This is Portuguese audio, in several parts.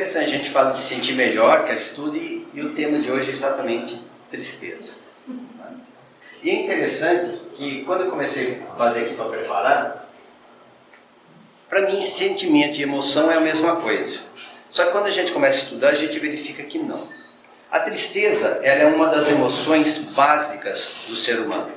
interessante, a gente fala de sentir melhor, que atitude, e o tema de hoje é exatamente tristeza. E é interessante que quando eu comecei a fazer aqui para preparar, para mim sentimento e emoção é a mesma coisa. Só que quando a gente começa a estudar, a gente verifica que não. A tristeza, ela é uma das emoções básicas do ser humano.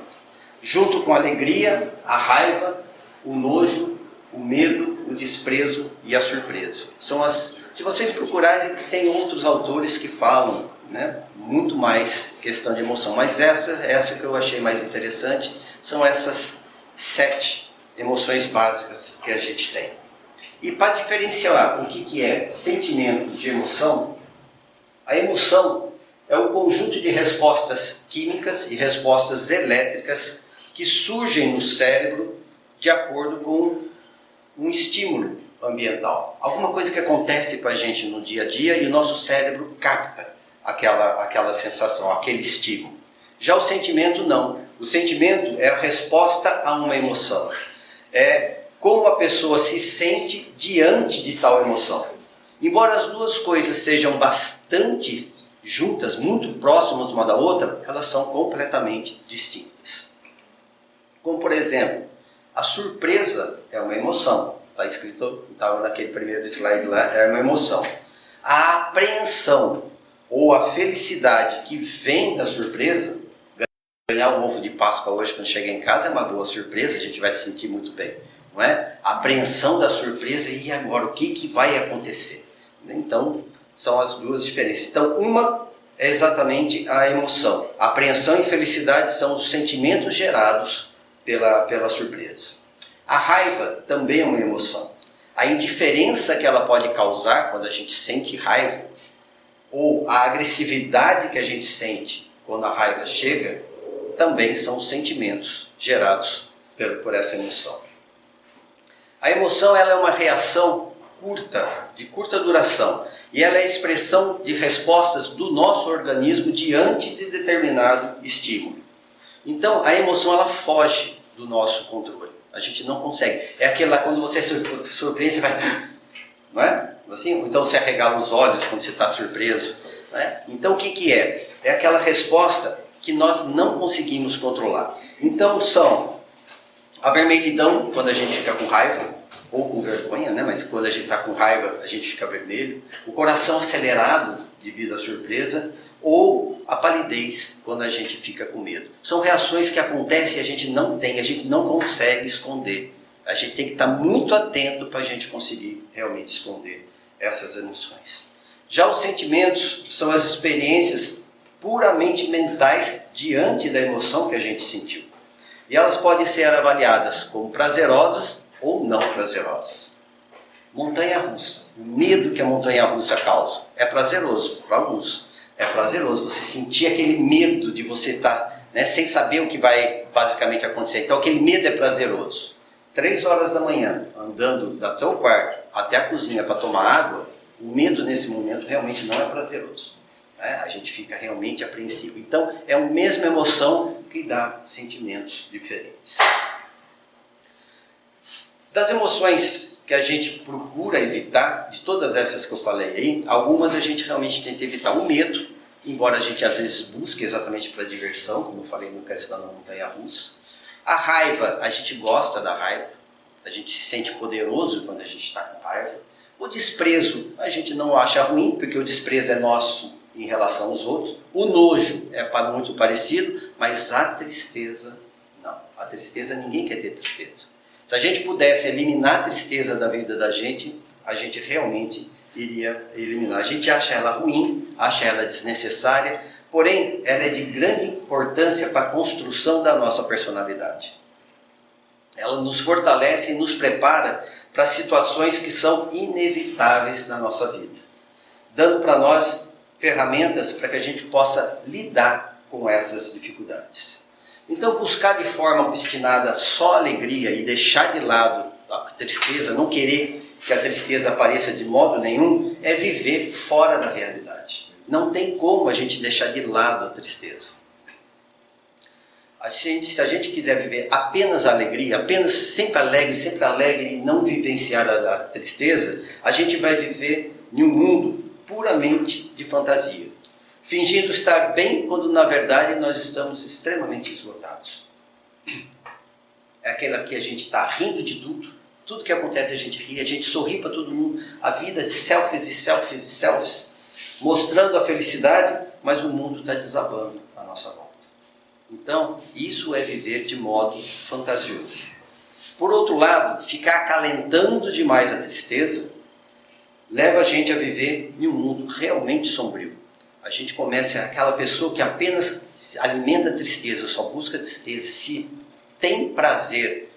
Junto com a alegria, a raiva, o nojo, o medo, o desprezo e a surpresa. Se vocês procurarem, tem outros autores que falam, né, muito mais questão de emoção. Mas essa que eu achei mais interessante, são essas 7 emoções básicas que a gente tem. E para diferenciar o que é sentimento de emoção, a emoção é o conjunto de respostas químicas e respostas elétricas que surgem no cérebro de acordo com um estímulo ambiental. Alguma coisa que acontece com a gente no dia a dia e o nosso cérebro capta aquela sensação, aquele estímulo. Já o sentimento não. O sentimento é a resposta a uma emoção. É como a pessoa se sente diante de tal emoção. Embora as duas coisas sejam bastante juntas, muito próximas uma da outra, elas são completamente distintas. Como por exemplo, a surpresa é uma emoção. Está escrito, estava naquele primeiro slide lá, é uma emoção. A apreensão ou a felicidade que vem da surpresa, ganhar o ovo de Páscoa hoje quando chegar em casa é uma boa surpresa, a gente vai se sentir muito bem. Não é? A apreensão da surpresa, e agora o que vai acontecer? Então, são as duas diferenças. Então, uma é exatamente a emoção. A apreensão e felicidade são os sentimentos gerados pela surpresa. A raiva também é uma emoção. A indiferença que ela pode causar quando a gente sente raiva, ou a agressividade que a gente sente quando a raiva chega, também são os sentimentos gerados por essa emoção. A emoção, ela é uma reação de curta duração, e ela é a expressão de respostas do nosso organismo diante de determinado estímulo. Então, a emoção, ela foge do nosso controle. A gente não consegue. É aquele lá quando você surpreende, você vai... Não é? Assim? Então você arregala os olhos quando você está surpreso. Não é? Então o que é? É aquela resposta que nós não conseguimos controlar. Então são a vermelhidão, quando a gente fica com raiva, ou com vergonha, né? Mas quando a gente está com raiva, a gente fica vermelho. O coração acelerado devido à surpresa, ou a palidez, quando a gente fica com medo. São reações que acontecem e a gente não consegue esconder. A gente tem que estar muito atento para a gente conseguir realmente esconder essas emoções. Já os sentimentos são as experiências puramente mentais diante da emoção que a gente sentiu. E elas podem ser avaliadas como prazerosas ou não prazerosas. Montanha-russa. O medo que a montanha-russa causa é prazeroso para alguns. É prazeroso você sentir aquele medo de você estar, né, sem saber o que vai basicamente acontecer. Então aquele medo é prazeroso. 3 horas da manhã, andando do teu quarto até a cozinha para tomar água, o medo nesse momento realmente não é prazeroso. Né? A gente fica realmente apreensivo. Então é a mesma emoção que dá sentimentos diferentes. Das emoções que a gente procura evitar, de todas essas que eu falei aí, algumas a gente realmente tenta evitar. O medo, embora a gente às vezes busque exatamente para diversão, como eu falei no questão da montanha-russa. A raiva, a gente gosta da raiva, a gente se sente poderoso quando a gente está com raiva. O desprezo, a gente não acha ruim, porque o desprezo é nosso em relação aos outros. O nojo é muito parecido, mas a tristeza, não. A tristeza, ninguém quer ter tristeza. Se a gente pudesse eliminar a tristeza da vida da gente, a gente realmente iria eliminar. A gente acha ela ruim, acha ela desnecessária, porém, ela é de grande importância para a construção da nossa personalidade. Ela nos fortalece e nos prepara para situações que são inevitáveis na nossa vida, dando para nós ferramentas para que a gente possa lidar com essas dificuldades. Então, buscar de forma obstinada só a alegria e deixar de lado a tristeza, não querer que a tristeza apareça de modo nenhum, é viver fora da realidade. Não tem como a gente deixar de lado a tristeza. Se a gente quiser viver apenas a alegria, apenas sempre alegre e não vivenciar a tristeza, a gente vai viver em um mundo puramente de fantasia, fingindo estar bem quando na verdade nós estamos extremamente esgotados. É aquela que a gente está rindo de tudo, tudo que acontece a gente ri, a gente sorri para todo mundo, a vida de selfies e selfies e selfies, mostrando a felicidade, mas o mundo está desabando à nossa volta. Então, isso é viver de modo fantasioso. Por outro lado, ficar acalentando demais a tristeza leva a gente a viver em um mundo realmente sombrio. A gente começa aquela pessoa que apenas alimenta a tristeza, só busca a tristeza, se tem prazer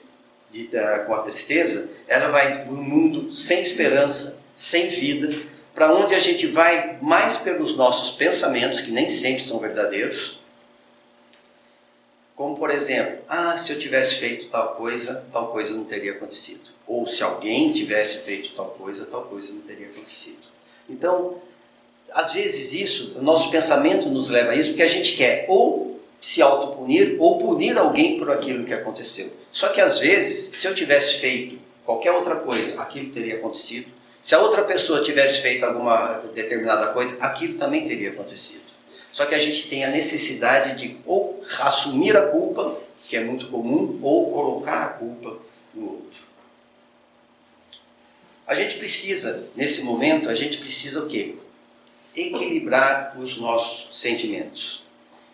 com a tristeza, ela vai para um mundo sem esperança, sem vida, para onde a gente vai mais pelos nossos pensamentos, que nem sempre são verdadeiros, como por exemplo, se eu tivesse feito tal coisa não teria acontecido. Ou se alguém tivesse feito tal coisa não teria acontecido. Então, às vezes isso, o nosso pensamento nos leva a isso, porque a gente quer ou se autopunir ou punir alguém por aquilo que aconteceu. Só que às vezes, se eu tivesse feito qualquer outra coisa, aquilo teria acontecido. Se a outra pessoa tivesse feito alguma determinada coisa, aquilo também teria acontecido. Só que a gente tem a necessidade de ou assumir a culpa, que é muito comum, ou colocar a culpa no outro. A gente precisa, nesse momento, o quê? Equilibrar os nossos sentimentos.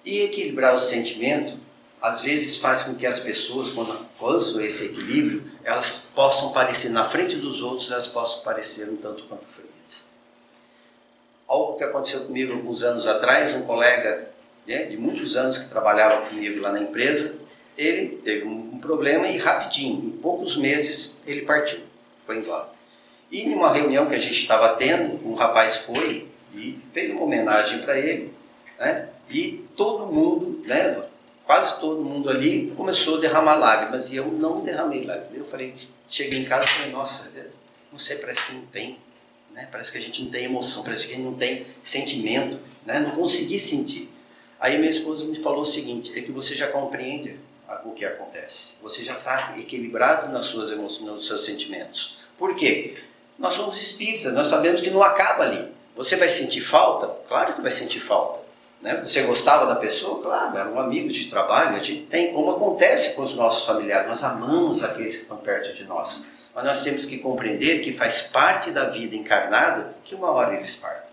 E equilibrar o sentimento, às vezes faz com que as pessoas, quando alcançam esse equilíbrio, elas possam parecer, na frente dos outros, elas possam parecer um tanto quanto frias. Algo que aconteceu comigo alguns anos atrás, um colega de muitos anos que trabalhava comigo lá na empresa, ele teve um problema e rapidinho, em poucos meses, ele partiu, foi embora. E em uma reunião que a gente estava tendo, um rapaz foi e fez uma homenagem para ele, né? E todo mundo, né, quase todo mundo ali começou a derramar lágrimas, e eu não derramei lágrimas. Eu cheguei em casa e falei, nossa, não sei, parece que não tem, né? Parece que a gente não tem emoção, parece que a gente não tem sentimento, né? Não consegui sentir. Aí minha esposa me falou o seguinte, é que você já compreende o que acontece, você já está equilibrado nas suas emoções, nos seus sentimentos. Por quê? Nós somos espíritas, nós sabemos que não acaba ali. Você vai sentir falta? Claro que vai sentir falta. Né? Você gostava da pessoa? Claro, era um amigo de trabalho, a gente tem, como acontece com os nossos familiares, nós amamos aqueles que estão perto de nós. Mas nós temos que compreender que faz parte da vida encarnada que uma hora eles partem.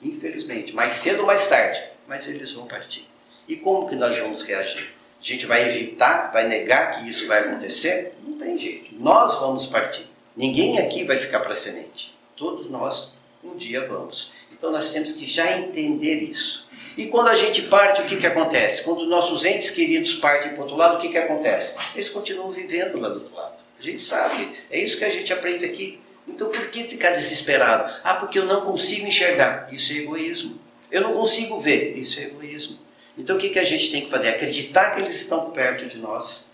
Infelizmente, mais cedo ou mais tarde, mas eles vão partir. E como que nós vamos reagir? A gente vai evitar, vai negar que isso vai acontecer? Não tem jeito, nós vamos partir. Ninguém aqui vai ficar para semente. Todos nós um dia vamos. Então nós temos que já entender isso. E quando a gente parte, o que acontece? Quando nossos entes queridos partem para o outro lado, o que acontece? Eles continuam vivendo lá do outro lado. A gente sabe, é isso que a gente aprende aqui. Então por que ficar desesperado? Porque eu não consigo enxergar. Isso é egoísmo. Eu não consigo ver. Isso é egoísmo. Então o que a gente tem que fazer? Acreditar que eles estão perto de nós,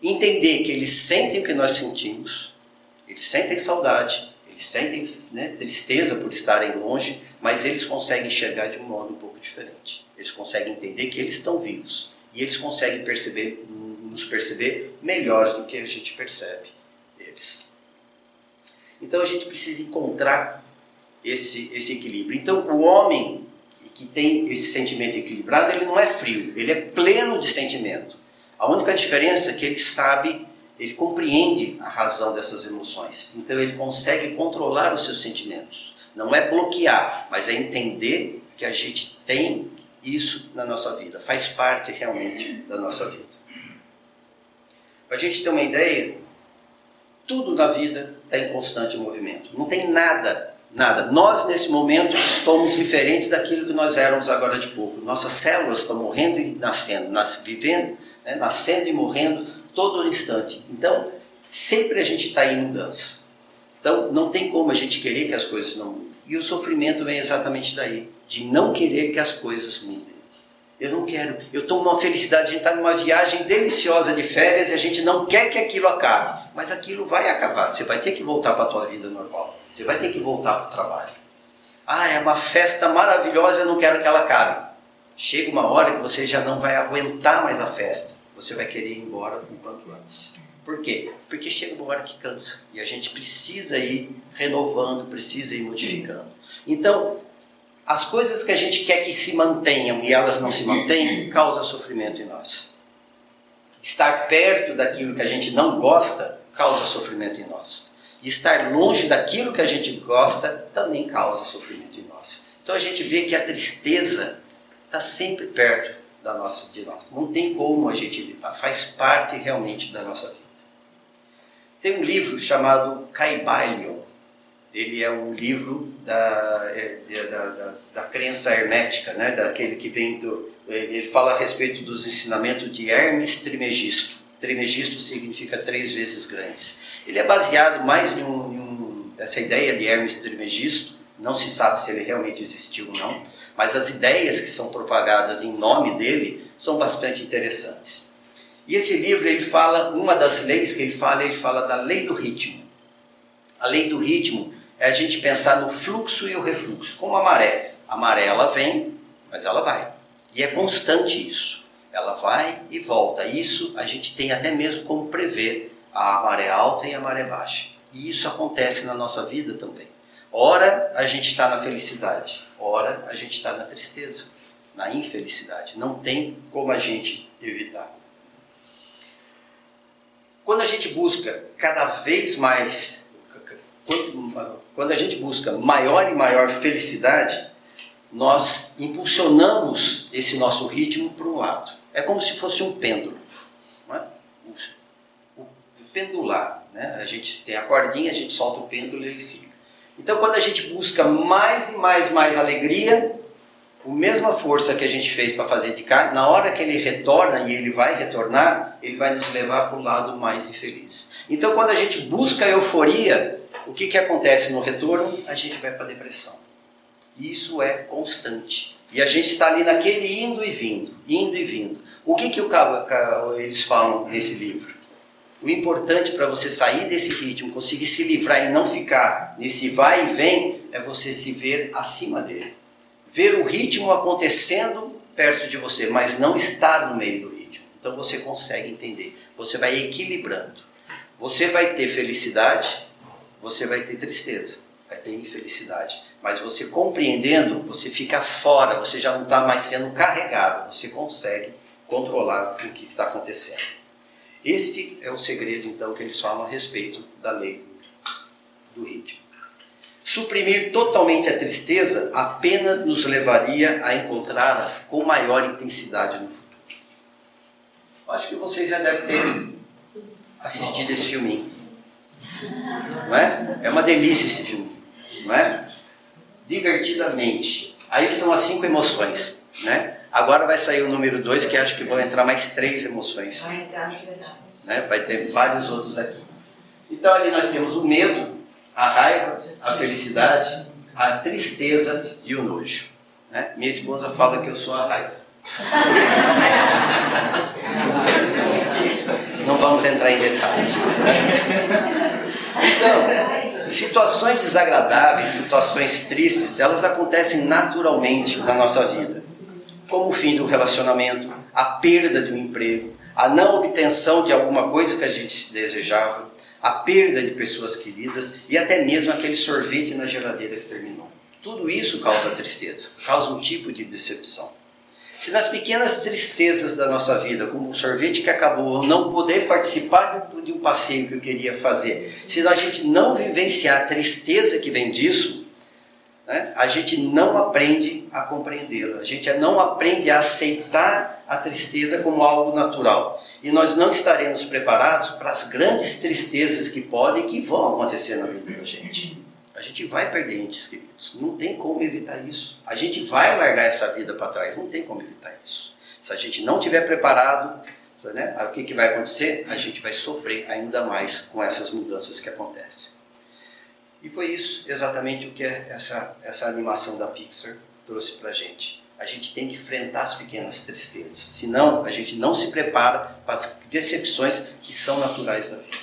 entender que eles sentem o que nós sentimos, eles sentem saudade, eles sentem, né, tristeza por estarem longe, mas eles conseguem enxergar de um modo um pouco diferente. Eles conseguem entender que eles estão vivos e eles conseguem nos perceber melhores do que a gente percebe deles. Então a gente precisa encontrar esse equilíbrio. Então o homem que tem esse sentimento equilibrado, ele não é frio, ele é pleno de sentimento. A única diferença é que ele sabe, ele compreende a razão dessas emoções. Então ele consegue controlar os seus sentimentos. Não é bloquear, mas é entender que a gente tem isso na nossa vida. Faz parte realmente da nossa vida. Para a gente ter uma ideia, tudo na vida está em constante movimento. Não tem nada. Nós, nesse momento, estamos diferentes daquilo que nós éramos agora de pouco. Nossas células estão morrendo e nascendo, vivendo, né, nascendo e morrendo todo instante. Então, sempre a gente está em mudança. Então, não tem como a gente querer que as coisas não mudem. E o sofrimento vem exatamente daí, de não querer que as coisas mudem. Eu não quero, eu estou numa felicidade, a gente está numa viagem deliciosa de férias e a gente não quer que aquilo acabe. Mas aquilo vai acabar, você vai ter que voltar para a tua vida normal. Você vai ter que voltar para o trabalho. É uma festa maravilhosa, eu não quero que ela acabe. Chega uma hora que você já não vai aguentar mais a festa. Você vai querer ir embora o quanto antes. Por quê? Porque chega uma hora que cansa. E a gente precisa ir renovando, precisa ir modificando. Então, as coisas que a gente quer que se mantenham e elas não se mantêm, causa sofrimento em nós. Estar perto daquilo que a gente não gosta, causa sofrimento em nós. E estar longe daquilo que a gente gosta, também causa sofrimento em nós. Então a gente vê que a tristeza está sempre perto de nós. Não tem como a gente evitar, faz parte realmente da nossa vida. Tem um livro chamado Kybalion. Ele é um livro da crença hermética, né? Daquele que vem ele fala a respeito dos ensinamentos de Hermes Trismegisto. Trismegisto significa 3 vezes grandes. Ele é baseado mais essa ideia de Hermes Trismegisto. Não se sabe se ele realmente existiu ou não, mas as ideias que são propagadas em nome dele são bastante interessantes. E esse livro, ele fala, uma das leis que ele fala da lei do ritmo. A lei do ritmo é a gente pensar no fluxo e o refluxo, como a maré. A maré, ela vem, mas ela vai. E é constante isso. Ela vai e volta. Isso a gente tem até mesmo como prever a maré alta e a maré baixa. E isso acontece na nossa vida também. Ora a gente está na felicidade, ora a gente está na tristeza, na infelicidade. Não tem como a gente evitar. Quando a gente busca cada vez mais, quando a gente busca maior e maior felicidade, nós impulsionamos esse nosso ritmo para um lado. É como se fosse um pêndulo, não é? O pendular, né? A gente tem a cordinha, a gente solta o pêndulo e ele fica. Então, quando a gente busca mais e mais alegria, a mesma força que a gente fez para fazer de cá, na hora que ele retorna, e ele vai retornar, ele vai nos levar para o lado mais infeliz. Então, quando a gente busca a euforia, o que acontece no retorno? A gente vai para a depressão. Isso é constante. E a gente está ali naquele indo e vindo, indo e vindo. O que eles falam nesse livro? O importante para você sair desse ritmo, conseguir se livrar e não ficar nesse vai e vem, é você se ver acima dele. Ver o ritmo acontecendo perto de você, mas não estar no meio do ritmo. Então você consegue entender. Você vai equilibrando. Você vai ter felicidade, você vai ter tristeza, vai ter infelicidade. Mas você compreendendo, você fica fora, você já não está mais sendo carregado. Você consegue controlar o que está acontecendo. Este é o segredo, então, que eles falam a respeito da lei do ritmo. Suprimir totalmente a tristeza apenas nos levaria a encontrá-la com maior intensidade no futuro. Acho que vocês já devem ter assistido esse filminho. Não é? É uma delícia esse filme, não é? Divertidamente. Aí são as 5 emoções, né? Agora vai sair o número 2, que acho que vão entrar mais 3 emoções. Vai entrar, né? Vai ter vários outros aqui. Então ali nós temos o medo, a raiva, a felicidade, a tristeza e o nojo. Né? Minha esposa fala que eu sou a raiva. Não vamos entrar em detalhes. Então, situações desagradáveis, situações tristes, elas acontecem naturalmente na nossa vida. Como o fim do relacionamento, a perda de um emprego, a não obtenção de alguma coisa que a gente desejava, a perda de pessoas queridas e até mesmo aquele sorvete na geladeira que terminou. Tudo isso causa tristeza, causa um tipo de decepção. Se nas pequenas tristezas da nossa vida, como o sorvete que acabou, ou não poder participar de um passeio que eu queria fazer, se a gente não vivenciar a tristeza que vem disso, né, a gente não aprende a compreendê-la, a gente não aprende a aceitar a tristeza como algo natural. E nós não estaremos preparados para as grandes tristezas que podem e que vão acontecer na vida da gente. A gente vai perder entes queridos, não tem como evitar isso. A gente vai largar essa vida para trás, não tem como evitar isso. Se a gente não estiver preparado, né, o que vai acontecer? A gente vai sofrer ainda mais com essas mudanças que acontecem. E foi isso exatamente o que essa animação da Pixar trouxe para a gente. A gente tem que enfrentar as pequenas tristezas, senão a gente não se prepara para as decepções que são naturais da vida.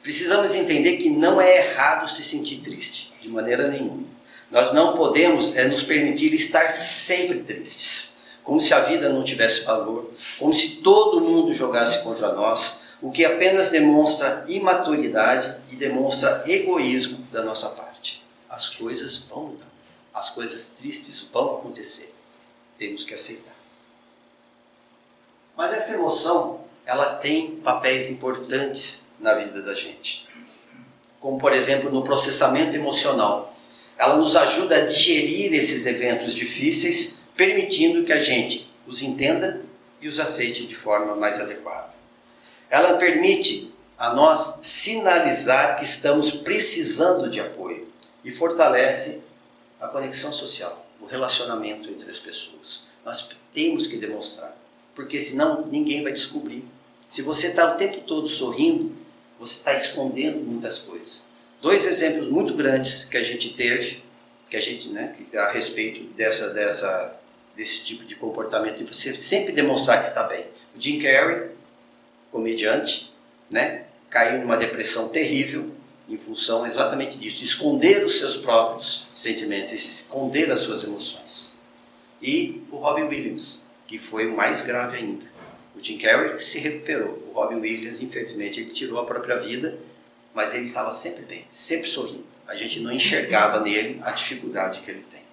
Precisamos entender que não é errado se sentir triste, de maneira nenhuma. Nós não podemos nos permitir estar sempre tristes, como se a vida não tivesse valor, como se todo mundo jogasse contra nós, o que apenas demonstra imaturidade e demonstra egoísmo da nossa parte. As coisas vão mudar, as coisas tristes vão acontecer, temos que aceitar. Mas essa emoção, ela tem papéis importantes na vida da gente, como por exemplo no processamento emocional. Ela nos ajuda a digerir esses eventos difíceis, permitindo que a gente os entenda e os aceite de forma mais adequada. Ela permite a nós sinalizar que estamos precisando de apoio e fortalece a conexão social, o relacionamento entre as pessoas. Nós temos que demonstrar, porque senão ninguém vai descobrir. Se você está o tempo todo sorrindo, você está escondendo muitas coisas. 2 exemplos muito grandes que a gente teve, que a respeito desse tipo de comportamento, e você sempre demonstrar que está bem. O Jim Carrey, comediante, caiu numa depressão terrível em função exatamente disso, esconder os seus próprios sentimentos, esconder as suas emoções. E o Robin Williams, que foi o mais grave ainda. O Jim Carrey se recuperou. O Robin Williams, infelizmente, ele tirou a própria vida, mas ele estava sempre bem, sempre sorrindo. A gente não enxergava nele a dificuldade que ele tem.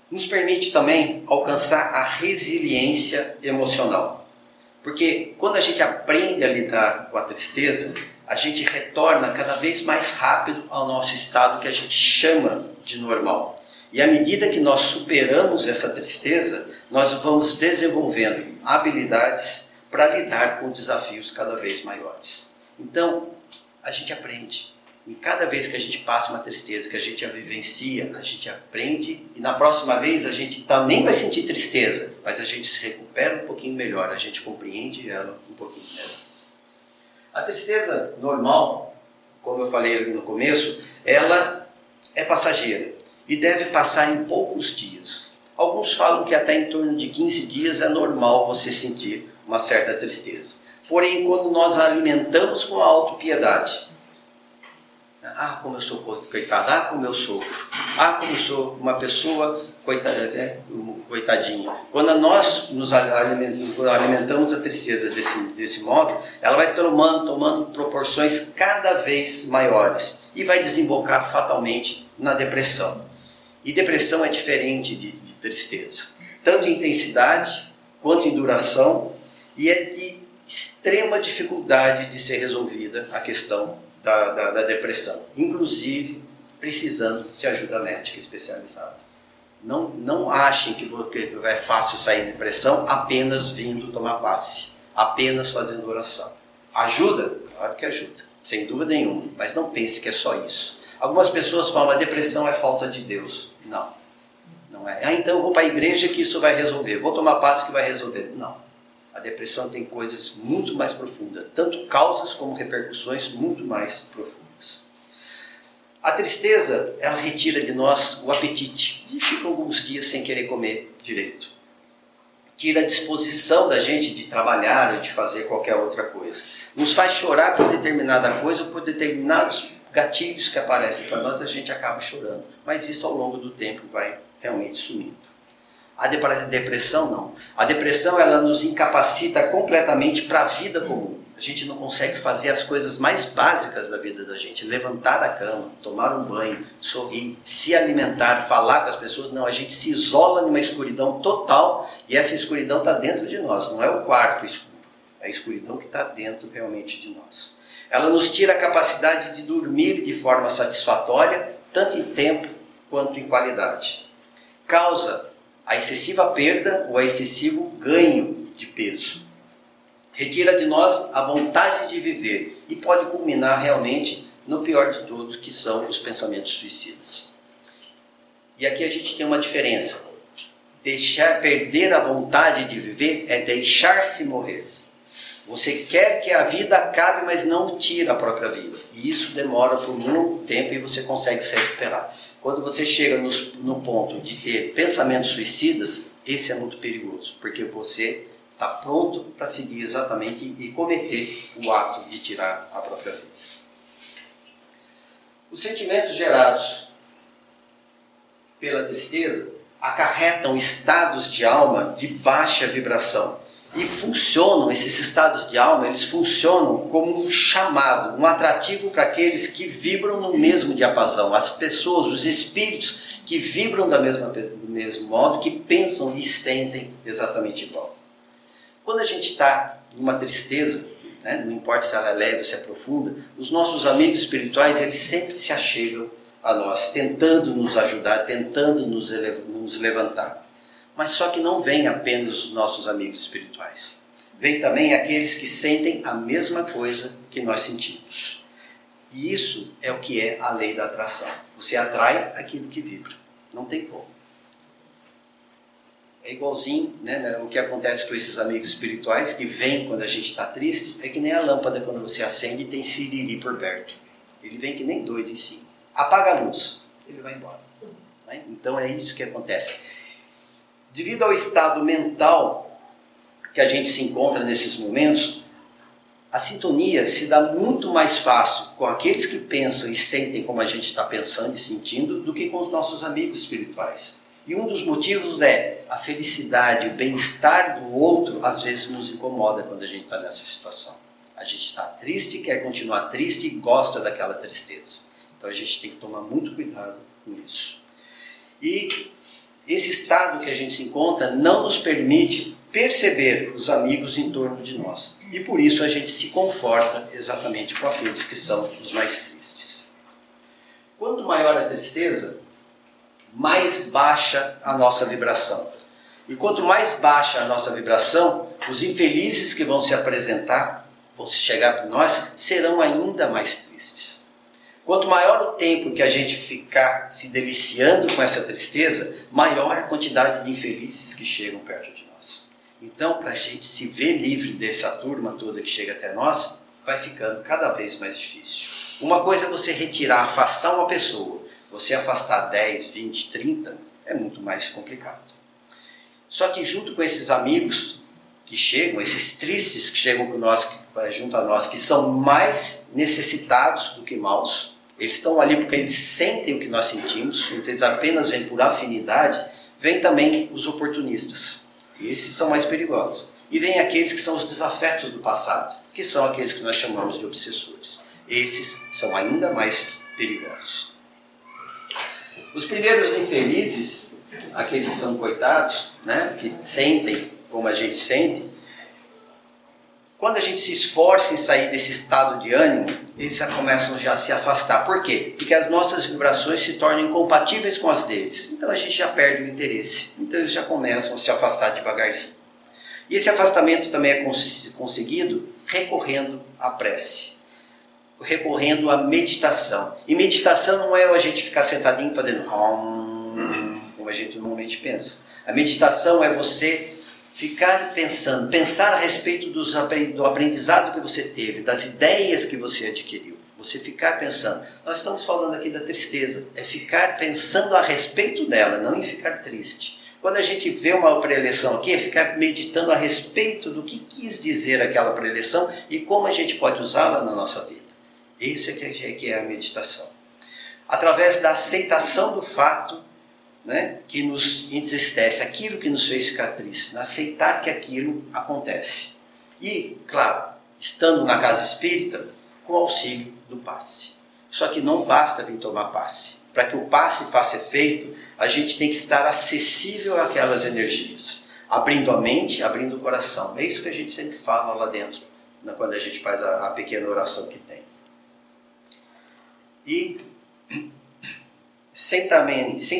Nos permite também alcançar a resiliência emocional. Porque quando a gente aprende a lidar com a tristeza, a gente retorna cada vez mais rápido ao nosso estado que a gente chama de normal. E à medida que nós superamos essa tristeza, nós vamos desenvolvendo habilidades para lidar com desafios cada vez maiores. Então, a gente aprende. E cada vez que a gente passa uma tristeza, que a gente a vivencia, a gente aprende. E na próxima vez a gente também vai sentir tristeza, mas a gente se recupera um pouquinho melhor, a gente compreende ela um pouquinho melhor. A tristeza normal, como eu falei ali no começo, ela é passageira e deve passar em poucos dias. Alguns falam que até em torno de 15 dias é normal você sentir uma certa tristeza. Porém, quando nós a alimentamos com a autopiedade, como eu sou coitado, como eu sofro, como eu sou uma pessoa coitadinha. Quando nós nos alimentamos a tristeza desse modo, ela vai tomando proporções cada vez maiores e vai desembocar fatalmente na depressão. E depressão é diferente de tristeza, tanto em intensidade quanto em duração, e é de extrema dificuldade de ser resolvida a questão da depressão, inclusive precisando de ajuda médica especializada. Não achem que é fácil sair de depressão apenas vindo tomar passe, apenas fazendo oração. Ajuda? Claro que ajuda, sem dúvida nenhuma, mas não pense que é só isso. Algumas pessoas falam que a depressão é falta de Deus. Não é. Então eu vou para a igreja que isso vai resolver, vou tomar passe que vai resolver. Não. A depressão tem coisas muito mais profundas, tanto causas como repercussões muito mais profundas. A tristeza, ela retira de nós o apetite. A gente fica alguns dias sem querer comer direito. Tira a disposição da gente de trabalhar ou de fazer qualquer outra coisa. Nos faz chorar por determinada coisa ou por determinados gatilhos que aparecem para nós, a gente acaba chorando. Mas isso ao longo do tempo vai realmente sumindo. A depressão não. A depressão ela nos incapacita completamente para a vida comum. A gente não consegue fazer as coisas mais básicas da vida da gente. Levantar da cama, tomar um banho, sorrir, se alimentar, falar com as pessoas. Não, a gente se isola numa escuridão total e essa escuridão está dentro de nós. Não é o quarto escuro. É a escuridão que está dentro realmente de nós. Ela nos tira a capacidade de dormir de forma satisfatória, tanto em tempo quanto em qualidade. Causa a excessiva perda ou a excessivo ganho de peso. Retira de nós a vontade de viver e pode culminar realmente no pior de tudo, que são os pensamentos suicidas. E aqui a gente tem uma diferença. Perder a vontade de viver é deixar-se morrer. Você quer que a vida acabe, mas não tira a própria vida. E isso demora por um longo tempo e você consegue se recuperar. Quando você chega no ponto de ter pensamentos suicidas, esse é muito perigoso, porque você está pronto para seguir exatamente e cometer o ato de tirar a própria vida. Os sentimentos gerados pela tristeza acarretam estados de alma de baixa vibração. E funcionam, esses estados de alma, eles funcionam como um chamado, um atrativo para aqueles que vibram no mesmo diapasão. As pessoas, os espíritos que vibram do mesmo modo, que pensam e sentem exatamente igual. Quando a gente está numa tristeza, né, não importa se ela é leve ou se é profunda, os nossos amigos espirituais, eles sempre se achegam a nós, tentando nos ajudar, tentando nos levantar. Mas só que não vem apenas os nossos amigos espirituais. Vem também aqueles que sentem a mesma coisa que nós sentimos. E isso é o que é a lei da atração. Você atrai aquilo que vibra. Não tem como. É igualzinho, né, o que acontece com esses amigos espirituais que vêm quando a gente está triste. É que nem a lâmpada quando você acende e tem siriri por perto. Ele vem que nem doido em si. Apaga a luz, ele vai embora. Né? Então é isso que acontece. Devido ao estado mental que a gente se encontra nesses momentos, a sintonia se dá muito mais fácil com aqueles que pensam e sentem como a gente está pensando e sentindo do que com os nossos amigos espirituais. E um dos motivos é a felicidade, o bem-estar do outro, às vezes nos incomoda quando a gente está nessa situação. A gente está triste, quer continuar triste e gosta daquela tristeza. Então a gente tem que tomar muito cuidado com isso. E esse estado que a gente se encontra não nos permite perceber os amigos em torno de nós. E por isso a gente se conforta exatamente com aqueles que são os mais tristes. Quanto maior a tristeza, mais baixa a nossa vibração. E quanto mais baixa a nossa vibração, os infelizes que vão se apresentar, vão chegar para nós, serão ainda mais tristes. Quanto maior o tempo que a gente ficar se deliciando com essa tristeza, maior a quantidade de infelizes que chegam perto de nós. Então, para a gente se ver livre dessa turma toda que chega até nós, vai ficando cada vez mais difícil. Uma coisa é você retirar, afastar uma pessoa. Você afastar 10, 20, 30 é muito mais complicado. Só que junto com esses amigos que chegam, esses tristes que chegam com nós, junto a nós, que são mais necessitados do que maus, eles estão ali porque eles sentem o que nós sentimos, eles apenas vêm por afinidade, vem também os oportunistas. E esses são mais perigosos. E vem aqueles que são os desafetos do passado, que são aqueles que nós chamamos de obsessores. Esses são ainda mais perigosos. Os primeiros infelizes, aqueles que são coitados, né, que sentem como a gente sente, quando a gente se esforça em sair desse estado de ânimo, eles já começam a se afastar. Por quê? Porque as nossas vibrações se tornam incompatíveis com as deles. Então a gente já perde o interesse. Então eles já começam a se afastar devagarzinho. E esse afastamento também é conseguido recorrendo à prece. Recorrendo à meditação. E meditação não é a gente ficar sentadinho fazendo como a gente normalmente pensa. A meditação é você ficar pensando, pensar a respeito do aprendizado que você teve, das ideias que você adquiriu. Você ficar pensando. Nós estamos falando aqui da tristeza. É ficar pensando a respeito dela, não em ficar triste. Quando a gente vê uma preleção aqui, é ficar meditando a respeito do que quis dizer aquela preleção e como a gente pode usá-la na nossa vida. Isso é que é a meditação. Através da aceitação do fato, né, que nos entristece, aquilo que nos fez ficar triste, aceitar que aquilo acontece. E, claro, estando na casa espírita, com o auxílio do passe. Só que não basta vir tomar passe. Para que o passe faça efeito, a gente tem que estar acessível àquelas energias, abrindo a mente, abrindo o coração. É isso que a gente sempre fala lá dentro, quando a gente faz a pequena oração que tem. E sem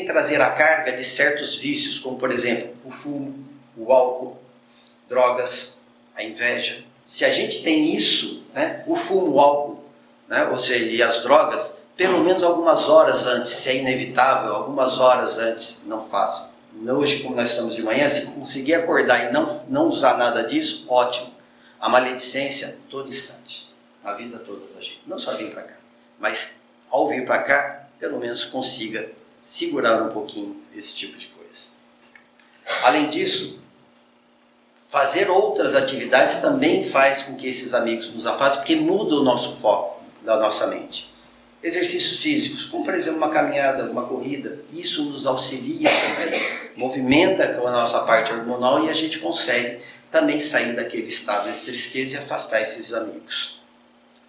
trazer a carga de certos vícios, como por exemplo o fumo, o álcool, drogas, a inveja. Se a gente tem isso, né, o fumo, o álcool, né, ou seja, e as drogas, pelo menos algumas horas antes, se é inevitável, algumas horas antes, não faça. Hoje, como nós estamos de manhã, se conseguir acordar e não usar nada disso, ótimo. A maledicência, todo instante, a vida toda da gente. Não só vir para cá, mas ao vir para cá, pelo menos consiga segurar um pouquinho esse tipo de coisa. Além disso, fazer outras atividades também faz com que esses amigos nos afastem, porque muda o nosso foco da nossa mente. Exercícios físicos, como por exemplo uma caminhada, uma corrida, isso nos auxilia também. movimenta com a nossa parte hormonal e a gente consegue também sair daquele estado de tristeza e afastar esses amigos.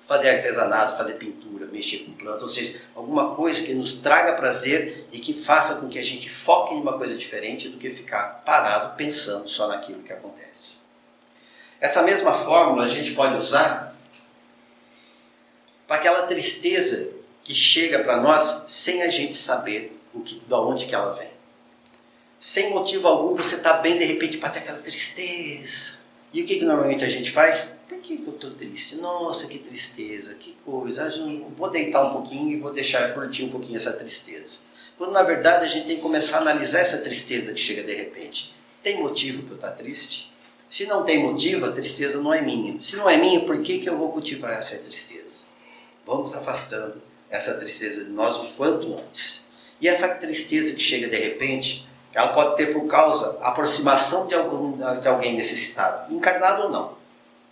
Fazer artesanato, fazer pintura, mexer com planta, ou seja, alguma coisa que nos traga prazer e que faça com que a gente foque em uma coisa diferente do que ficar parado pensando só naquilo que acontece. Essa mesma fórmula a gente pode usar para aquela tristeza que chega para nós sem a gente saber de onde que ela vem. Sem motivo algum, você está bem, de repente bate aquela tristeza. E o que normalmente a gente faz? Por que eu estou triste? Nossa, que tristeza, que coisa. Vou deitar um pouquinho e vou deixar curtir um pouquinho essa tristeza. Quando na verdade a gente tem que começar a analisar essa tristeza que chega de repente. Tem motivo para eu estar triste? Se não tem motivo, a tristeza não é minha. Se não é minha, por que eu vou cultivar essa tristeza? Vamos afastando essa tristeza de nós o quanto antes. E essa tristeza que chega de repente, ela pode ter por causa a aproximação de alguém necessitado, encarnado ou não.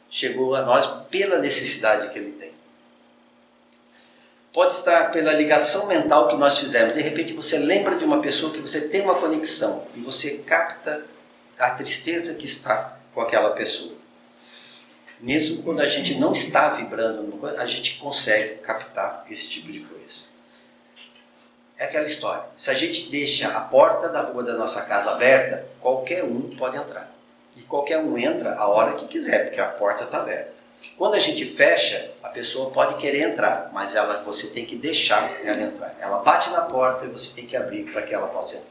Chegou a nós pela necessidade que ele tem. Pode estar pela ligação mental que nós fizemos. De repente você lembra de uma pessoa que você tem uma conexão e você capta a tristeza que está com aquela pessoa. Mesmo quando a gente não está vibrando, a gente consegue captar esse tipo de coisa. É aquela história. Se a gente deixa a porta da rua da nossa casa aberta, qualquer um pode entrar. E qualquer um entra a hora que quiser, porque a porta está aberta. Quando a gente fecha, a pessoa pode querer entrar, mas você tem que deixar ela entrar. Ela bate na porta e você tem que abrir para que ela possa entrar.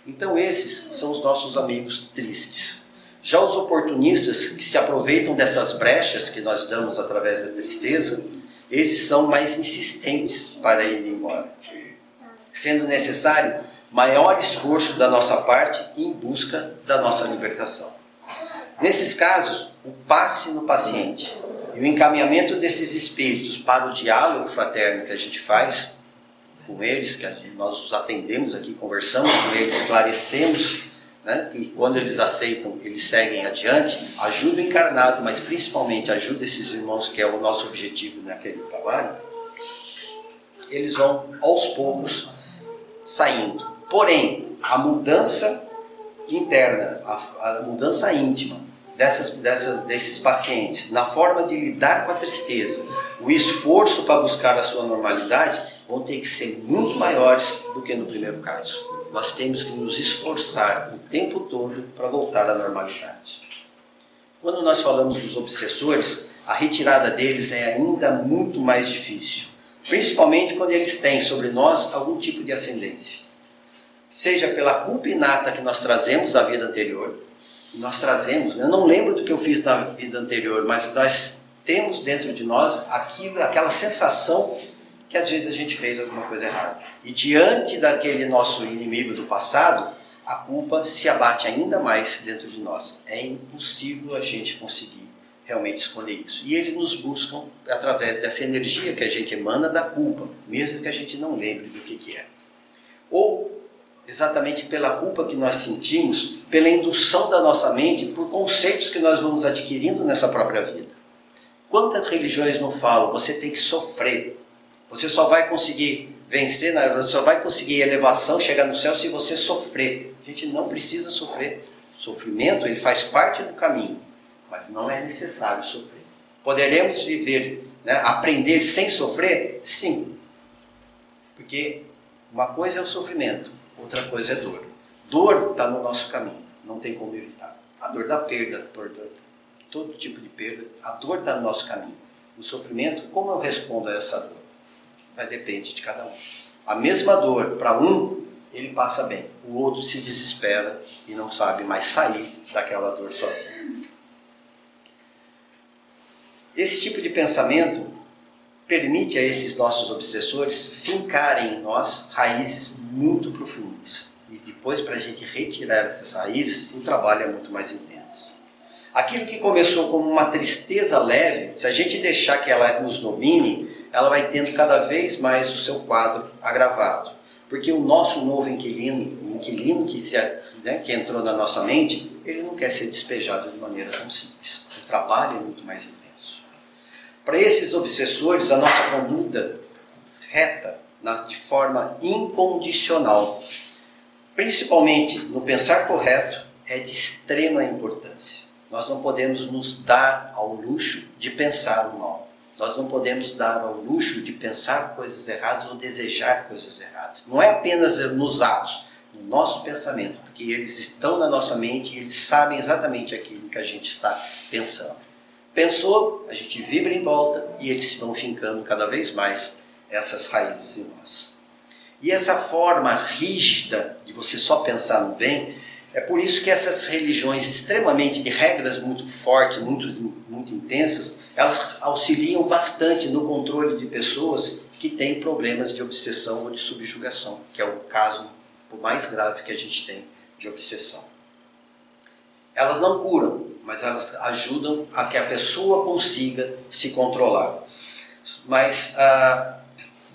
Então esses são os nossos amigos tristes. Já os oportunistas que se aproveitam dessas brechas que nós damos através da tristeza, eles são mais insistentes para ir embora. Sendo necessário maior esforço da nossa parte em busca da nossa libertação. Nesses casos, o passe no paciente e o encaminhamento desses espíritos para o diálogo fraterno que a gente faz com eles, nós os atendemos aqui, conversamos com eles, esclarecemos, né, e quando eles aceitam, eles seguem adiante, ajuda o encarnado, mas principalmente ajuda esses irmãos, que é o nosso objetivo naquele trabalho, eles vão aos poucos saindo. Porém, a mudança interna, a mudança íntima desses pacientes, na forma de lidar com a tristeza, o esforço para buscar a sua normalidade, vão ter que ser muito maiores do que no primeiro caso. Nós temos que nos esforçar o tempo todo para voltar à normalidade. Quando nós falamos dos obsessores, a retirada deles é ainda muito mais difícil, principalmente quando eles têm sobre nós algum tipo de ascendência. Seja pela culpa inata que nós trazemos da vida anterior, eu não lembro do que eu fiz na vida anterior, mas nós temos dentro de nós aquela sensação que às vezes a gente fez alguma coisa errada. E diante daquele nosso inimigo do passado, a culpa se abate ainda mais dentro de nós. É impossível a gente conseguir realmente esconder isso. E eles nos buscam através dessa energia que a gente emana da culpa, mesmo que a gente não lembre do que é. Ou exatamente pela culpa que nós sentimos, pela indução da nossa mente, por conceitos que nós vamos adquirindo nessa própria vida. Quantas religiões não falam, você tem que sofrer, você só vai conseguir vencer, você só vai conseguir elevação, chegar no céu se você sofrer. A gente não precisa sofrer. O sofrimento, ele faz parte do caminho, mas não é necessário sofrer. Poderemos viver, aprender sem sofrer? Sim. Porque uma coisa é o sofrimento, outra coisa é dor. Dor está no nosso caminho, não tem como evitar. A dor da perda, todo tipo de perda, a dor está no nosso caminho. O sofrimento, como eu respondo a essa dor? Vai depender de cada um. A mesma dor para um, ele passa bem. O outro se desespera e não sabe mais sair daquela dor sozinho. Esse tipo de pensamento permite a esses nossos obsessores fincarem em nós raízes muito profundas. E depois, para a gente retirar essas raízes, o trabalho é muito mais intenso. Aquilo que começou como uma tristeza leve, se a gente deixar que ela nos domine, ela vai tendo cada vez mais o seu quadro agravado. Porque o nosso novo inquilino, o inquilino que entrou na nossa mente, ele não quer ser despejado de maneira tão simples. O trabalho é muito mais intenso. Para esses obsessores, a nossa conduta reta, de forma incondicional, principalmente no pensar correto, é de extrema importância. Nós não podemos nos dar ao luxo de pensar o mal. Nós não podemos dar ao luxo de pensar coisas erradas ou desejar coisas erradas. Não é apenas nos atos, no nosso pensamento, porque eles estão na nossa mente e eles sabem exatamente aquilo que a gente está pensando. Pensou, a gente vibra em volta e eles vão fincando cada vez mais essas raízes em nós. E essa forma rígida de você só pensar no bem, é por isso que essas religiões extremamente de regras muito fortes, muito intensas, elas auxiliam bastante no controle de pessoas que têm problemas de obsessão ou de subjugação, que é o caso mais grave que a gente tem de obsessão. Elas não curam, mas elas ajudam a que a pessoa consiga se controlar.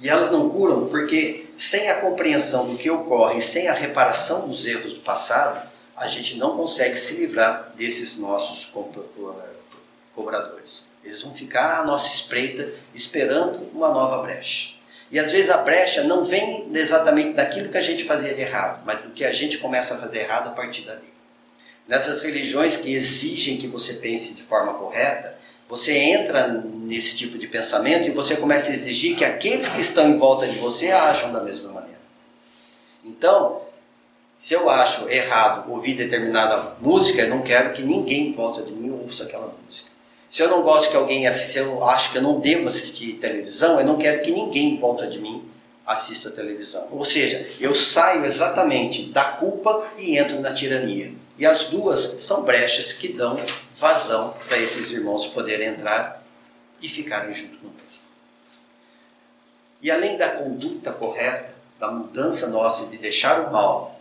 E elas não curam porque sem a compreensão do que ocorre, sem a reparação dos erros do passado, a gente não consegue se livrar desses nossos cobradores. Eles vão ficar à nossa espreita esperando uma nova brecha. E às vezes a brecha não vem exatamente daquilo que a gente fazia de errado, mas do que a gente começa a fazer errado a partir dali. Nessas religiões que exigem que você pense de forma correta, você entra nesse tipo de pensamento e você começa a exigir que aqueles que estão em volta de você ajam da mesma maneira. Então, se eu acho errado ouvir determinada música, eu não quero que ninguém em volta de mim ouça aquela música. Se eu não gosto que alguém assista, se eu acho que eu não devo assistir televisão, eu não quero que ninguém em volta de mim assista televisão. Ou seja, eu saio exatamente da culpa e entro na tirania. E as duas são brechas que dão vazão para esses irmãos poderem entrar e ficarem junto conosco. E além da conduta correta, da mudança nossa de deixar o mal,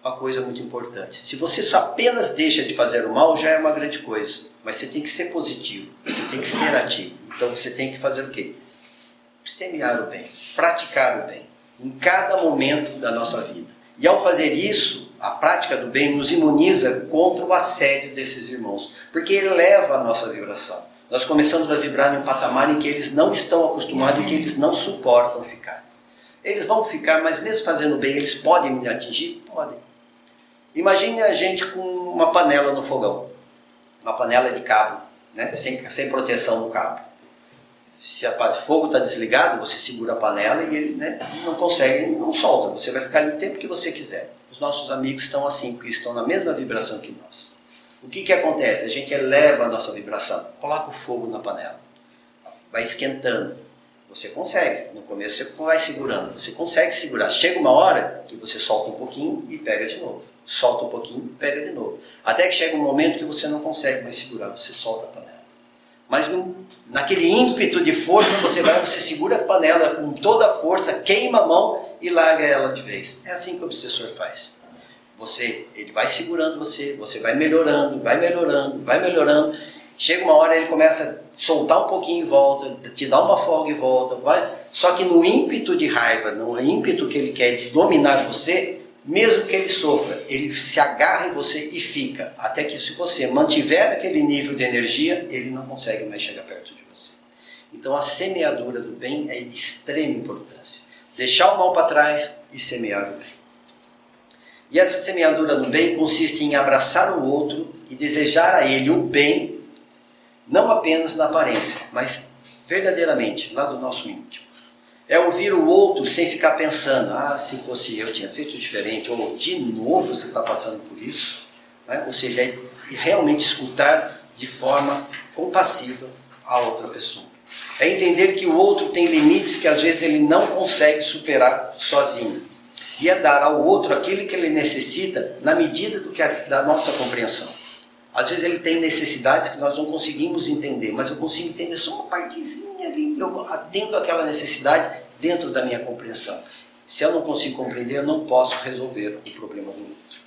uma coisa muito importante. Se você só apenas deixa de fazer o mal, já é uma grande coisa. Mas você tem que ser positivo, você tem que ser ativo. Então você tem que fazer o quê? Semear o bem, praticar o bem, em cada momento da nossa vida. E ao fazer isso, a prática do bem nos imuniza contra o assédio desses irmãos, porque ele eleva a nossa vibração. Nós começamos a vibrar em um patamar em que eles não estão acostumados e que eles não suportam ficar. Eles vão ficar, mas mesmo fazendo bem, eles podem me atingir? Podem. Imagine a gente com uma panela no fogão, uma panela de cabo, né? sem proteção no cabo. Se o fogo está desligado, você segura a panela e ele, né, não consegue, não solta. Você vai ficar no tempo que você quiser. Os nossos amigos estão assim, porque estão na mesma vibração que nós. O que acontece? A gente eleva a nossa vibração, coloca o fogo na panela, vai esquentando. Você consegue, no começo você vai segurando, você consegue segurar. Chega uma hora que você solta um pouquinho e pega de novo. Solta um pouquinho e pega de novo. Até que chega um momento que você não consegue mais segurar, você solta a panela. Mas naquele ímpeto de força, você segura a panela com toda a força, queima a mão e larga ela de vez. É assim que o obsessor faz. Ele vai segurando você vai melhorando, vai melhorando, vai melhorando. Chega uma hora ele começa a soltar um pouquinho em volta, te dá uma folga em volta. Só que no ímpeto de raiva, no ímpeto que ele quer de dominar você, mesmo que ele sofra, ele se agarra em você e fica. Até que se você mantiver aquele nível de energia, ele não consegue mais chegar perto de você. Então a semeadura do bem é de extrema importância. Deixar o mal para trás e semear o bem. E essa semeadura do bem consiste em abraçar o outro e desejar a ele o bem, não apenas na aparência, mas verdadeiramente, lá do nosso íntimo. É ouvir o outro sem ficar pensando, se fosse eu tinha feito diferente, ou de novo você está passando por isso. Né? Ou seja, é realmente escutar de forma compassiva a outra pessoa. É entender que o outro tem limites que às vezes ele não consegue superar sozinho. E é dar ao outro aquilo que ele necessita na medida da nossa compreensão. Às vezes ele tem necessidades que nós não conseguimos entender, mas eu consigo entender só uma partezinha ali, eu atendo aquela necessidade dentro da minha compreensão. Se eu não consigo compreender, eu não posso resolver o problema do outro.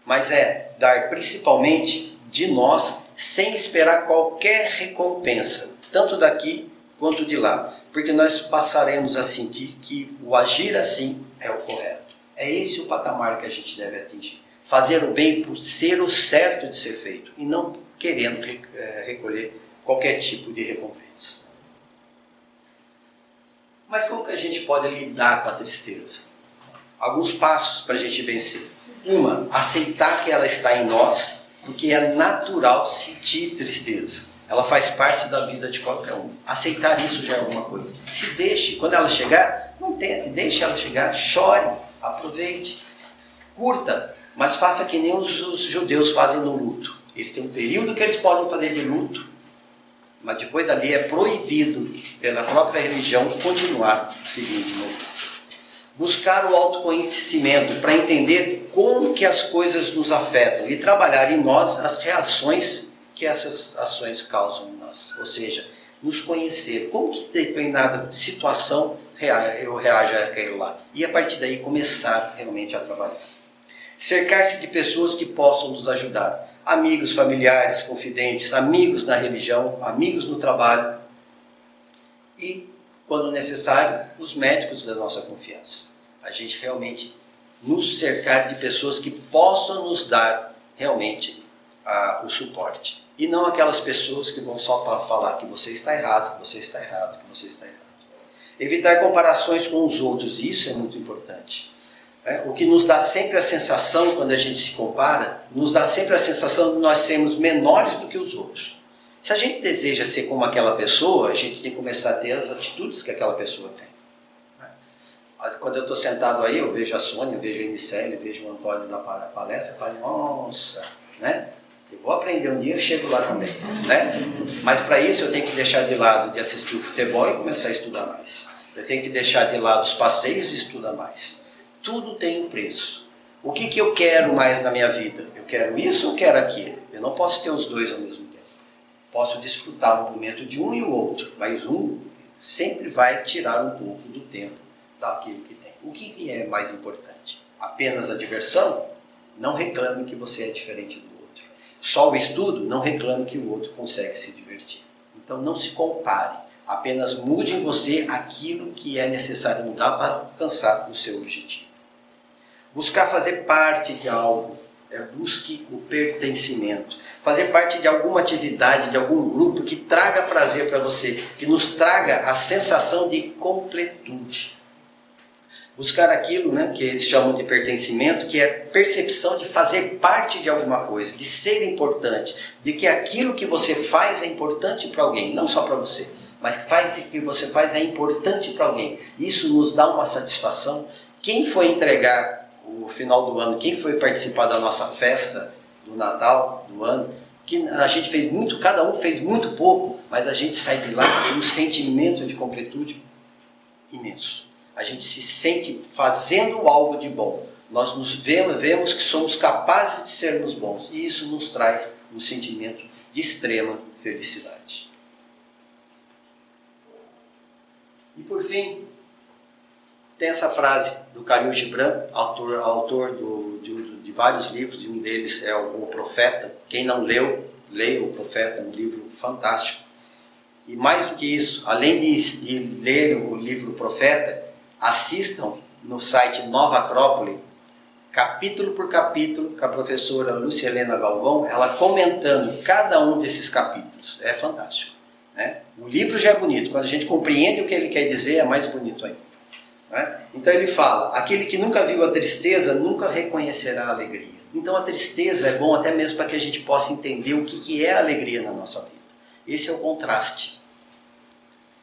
Mas é dar principalmente de nós, sem esperar qualquer recompensa, tanto daqui quanto de lá, porque nós passaremos a sentir que o agir assim é o correto. É esse o patamar que a gente deve atingir. Fazer o bem por ser o certo de ser feito e não querendo recolher qualquer tipo de recompensa. Mas como que a gente pode lidar com a tristeza? alguns passos para a gente vencer. Uma, aceitar que ela está em nós, porque é natural sentir tristeza. Ela faz parte da vida de qualquer um. Aceitar isso já é alguma coisa. Se deixe, quando ela chegar, não tente, deixe ela chegar, chore, aproveite, curta, mas faça que nem os judeus fazem no luto. Eles têm um período que eles podem fazer de luto, mas depois dali é proibido pela própria religião continuar seguindo o luto. Buscar o autoconhecimento para entender como que as coisas nos afetam e trabalhar em nós as reações que essas ações causam em nós. Ou seja, nos conhecer, como que determinada situação eu reajo àquilo lá. E a partir daí começar realmente a trabalhar. Cercar-se de pessoas que possam nos ajudar. Amigos, familiares, confidentes, amigos na religião, amigos no trabalho. E, quando necessário, os médicos da nossa confiança. A gente realmente nos cercar de pessoas que possam nos dar realmente o suporte. E não aquelas pessoas que vão só para falar que você está errado, que você está errado, que você está errado. Evitar comparações com os outros, isso é muito importante. O que nos dá sempre a sensação, quando a gente se compara, nos dá sempre a sensação de nós sermos menores do que os outros. Se a gente deseja ser como aquela pessoa, a gente tem que começar a ter as atitudes que aquela pessoa tem. Quando eu estou sentado aí, eu vejo a Sônia, eu vejo a Inicele, eu vejo o Antônio na palestra, eu falo, nossa, né? Eu vou aprender um dia, eu chego lá também, né? Mas para isso eu tenho que deixar de lado de assistir o futebol e começar a estudar mais. Eu tenho que deixar de lado os passeios e estudar mais. Tudo tem um preço. O que eu quero mais na minha vida? Eu quero isso ou quero aquilo? Eu não posso ter os dois ao mesmo tempo. Posso desfrutar um momento de um e o outro, mas um sempre vai tirar um pouco do tempo daquilo que tem. O que é mais importante? Apenas a diversão? Não reclame que você é diferente do outro. Só o estudo? Não reclame que o outro consegue se divertir. Então não se compare. Apenas mude em você aquilo que é necessário mudar para alcançar o seu objetivo. Buscar fazer parte de algo. Busque o pertencimento. Fazer parte de alguma atividade, de algum grupo que traga prazer para você, que nos traga a sensação de completude. Buscar aquilo, né, que eles chamam de pertencimento, que é a percepção de fazer parte de alguma coisa, de ser importante, de que aquilo que você faz é importante para alguém, não só para você, mas que você faz é importante para alguém. Isso nos dá uma satisfação. Quem foi entregar o final do ano, quem foi participar da nossa festa do Natal, do ano, que a gente fez muito, cada um fez muito pouco, mas a gente sai de lá com um sentimento de completude imenso. A gente se sente fazendo algo de bom. Nós nos vemos que somos capazes de sermos bons. E isso nos traz um sentimento de extrema felicidade. E por fim, tem essa frase do Khalil Gibran, autor de vários livros, e um deles é o Profeta. Quem não leu, leia o Profeta, é um livro fantástico. E mais do que isso, além de ler o livro Profeta, assistam no site Nova Acrópole, capítulo por capítulo, com a professora Lúcia Helena Galvão, ela comentando cada um desses capítulos. É fantástico, né? O livro já é bonito, quando a gente compreende o que ele quer dizer, é mais bonito ainda, né? Então ele fala, aquele que nunca viu a tristeza, nunca reconhecerá a alegria. Então a tristeza é bom até mesmo para que a gente possa entender o que é a alegria na nossa vida. Esse é o contraste.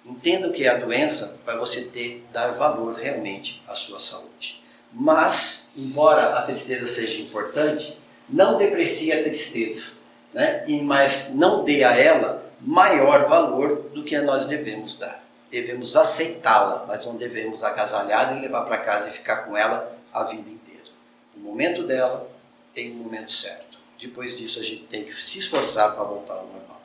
Entenda o que é a doença para você dar valor realmente à sua saúde. Mas, embora a tristeza seja importante, não deprecie a tristeza, né? Mas não dê a ela maior valor do que nós devemos dar. Devemos aceitá-la, mas não devemos agasalhar e levar para casa e ficar com ela a vida inteira. O momento dela tem um momento certo. Depois disso a gente tem que se esforçar para voltar ao normal.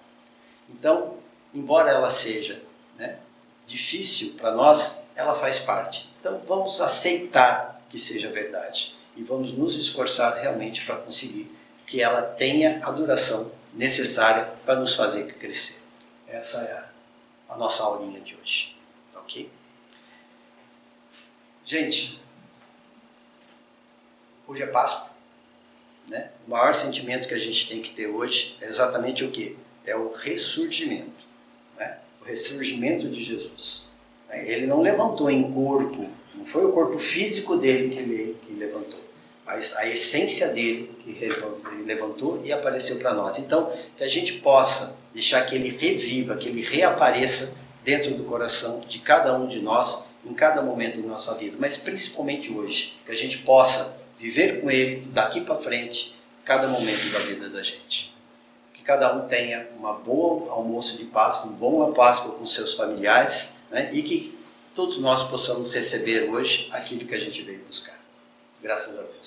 Então, embora ela seja, né, difícil para nós, ela faz parte. Então vamos aceitar que seja verdade e vamos nos esforçar realmente para conseguir que ela tenha a duração necessária para nos fazer crescer. Essa é a nossa aulinha de hoje, ok? Gente, hoje é Páscoa, né? O maior sentimento que a gente tem que ter hoje é exatamente o quê? É o ressurgimento, né? O ressurgimento de Jesus. Ele não levantou em corpo Não foi o corpo físico dele que levantou, mas a essência dele que levantou e apareceu para nós. Então, que a gente possa deixar que ele reviva, que ele reapareça dentro do coração de cada um de nós, em cada momento da nossa vida, mas principalmente hoje, que a gente possa viver com ele daqui para frente, cada momento da vida da gente. Que cada um tenha uma boa almoço de Páscoa, uma boa Páscoa com seus familiares, né? E que todos nós possamos receber hoje aquilo que a gente veio buscar. Graças a Deus.